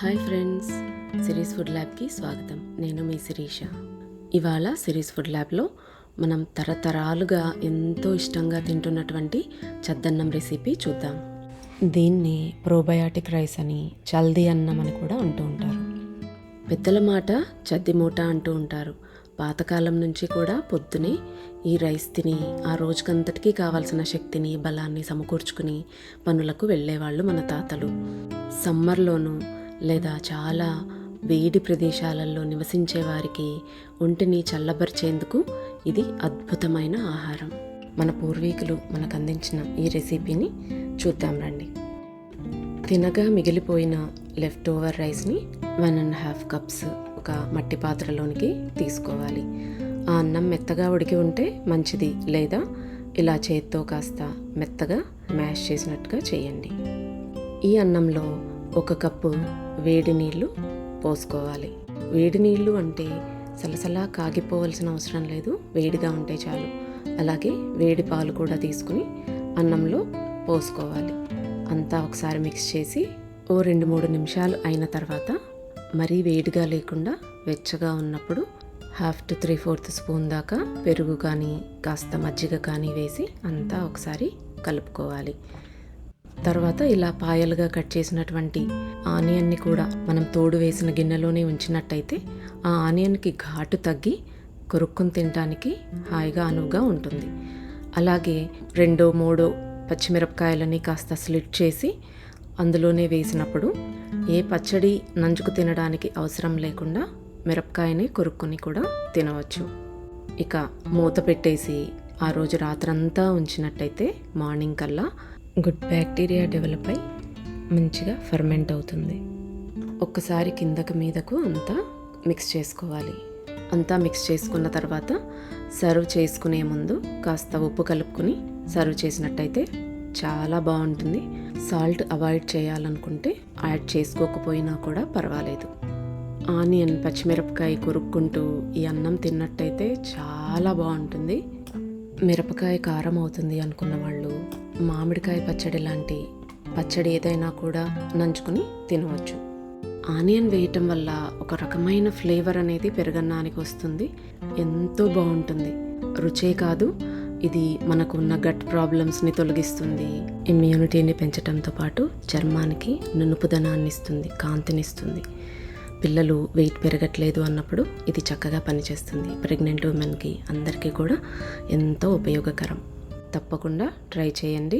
Hi friends, series food ల్యాబ్కి స్వాగతం. నేను మీ శిరీష. ఇవాళ సిరీస్ ఫుడ్ ల్యాబ్లో మనం తరతరాలుగా ఎంతో ఇష్టంగా తింటున్నటువంటి చద్దన్నం రెసిపీ చూద్దాం. దీన్ని ప్రోబయాటిక్ రైస్ అని, చల్దీ అన్నం అని కూడా అంటూ ఉంటారు. పెద్దల మాట చద్ది మూట అంటూ ఉంటారు. పాతకాలం నుంచి కూడా పొద్దునే ఈ రైస్ తిని ఆ రోజుకంతటికీ కావాల్సిన శక్తిని, బలాన్ని సమకూర్చుకుని పనులకు వెళ్ళేవాళ్ళు మన తాతలు. సమ్మర్లోనూ లేదా చాలా వేడి ప్రదేశాలలో నివసించే వారికి ఒంటిని చల్లబరిచేందుకు ఇది అద్భుతమైన ఆహారం. మన పూర్వీకులు మనకు అందించిన ఈ రెసిపీని చూద్దాం రండి. తినగా మిగిలిపోయిన లెఫ్ట్ ఓవర్ రైస్ని 1.5 కప్స్ ఒక మట్టి పాత్రలోనికి తీసుకోవాలి. ఆ అన్నం మెత్తగా ఉడికి ఉంటే మంచిది, లేదా ఇలా చేత్తో కాస్త మెత్తగా మ్యాష్ చేసినట్టుగా చేయండి. ఈ అన్నంలో 1 కప్పు వేడి నీళ్లు పోసుకోవాలి. వేడి నీళ్లు అంటే సలసలా కాగిపోవలసిన అవసరం లేదు, వేడిగా ఉంటే చాలు. అలాగే వేడి పాలు కూడా తీసుకుని అన్నంలో పోసుకోవాలి. అంతా ఒకసారి మిక్స్ చేసి 2-3 నిమిషాలు అయిన తర్వాత మరీ వేడిగా లేకుండా వెచ్చగా ఉన్నప్పుడు 1/2 to 3/4 స్పూన్ దాకా పెరుగు కానీ కాస్త మజ్జిగ కానీ వేసి అంతా ఒకసారి కలుపుకోవాలి. తర్వాత ఇలా పాయలుగా కట్ చేసినటువంటి ఆనియన్ని కూడా మనం తోడు వేసిన గిన్నెలోనే ఉంచినట్టయితే ఆ ఆనియన్కి ఘాటు తగ్గి కొరుక్కుని తినడానికి హాయిగా అనువుగా ఉంటుంది. అలాగే 2-3 పచ్చిమిరపకాయలని కాస్త స్లిట్ చేసి అందులోనే వేసినప్పుడు ఏ పచ్చడి నంచుకు తినడానికి అవసరం లేకుండా మిరపకాయని కొరుక్కుని కూడా తినవచ్చు. ఇక మూత పెట్టేసి ఆ రోజు రాత్రంతా ఉంచినట్టయితే మార్నింగ్ కల్లా గుడ్ బ్యాక్టీరియా డెవలప్ అయి మంచిగా ఫర్మెంట్ అవుతుంది. ఒక్కసారి కిందకు మీదకు అంతా మిక్స్ చేసుకోవాలి. అంతా మిక్స్ చేసుకున్న తర్వాత సర్వ్ చేసుకునే ముందు కాస్త ఉప్పు కలుపుకుని సర్వ్ చేసినట్టయితే చాలా బాగుంటుంది. సాల్ట్ అవాయిడ్ చేయాలనుకుంటే యాడ్ చేసుకోకపోయినా కూడా పర్వాలేదు. ఆనియన్, పచ్చిమిరపకాయ కొరుక్కుంటూ ఈ అన్నం తిన్నట్టయితే చాలా బాగుంటుంది. మిరపకాయ కారం అవుతుంది అనుకున్న వాళ్ళు మామిడికాయ పచ్చడి లాంటి పచ్చడి ఏదైనా కూడా నంచుకుని తినవచ్చు. ఆనియన్ వేయటం వల్ల ఒక రకమైన ఫ్లేవర్ అనేది పెరుగన్నానికి వస్తుంది. ఎంతో బాగుంటుంది. రుచే కాదు, ఇది మనకు ఉన్న గట్ ప్రాబ్లమ్స్ని తొలగిస్తుంది. ఇమ్యూనిటీని పెంచడంతో పాటు చర్మానికి నునుపుదనాన్ని ఇస్తుంది, కాంతినిస్తుంది. పిల్లలు వెయిట్ పెరగట్లేదు అన్నప్పుడు ఇది చక్కగా పనిచేస్తుంది. ప్రెగ్నెంట్ ఉమెన్కి అందరికీ కూడా ఎంతో ఉపయోగకరం. తప్పకుండా ట్రై చేయండి.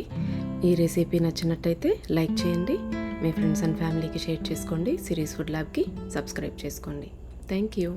ఈ రెసిపీ నచ్చినట్టయితే లైక్ చేయండి, మీ ఫ్రెండ్స్ అండ్ ఫ్యామిలీకి షేర్ చేసుకోండి. సిరీస్ ఫుడ్ ల్యాబ్కి సబ్స్క్రైబ్ చేసుకోండి. Thank you.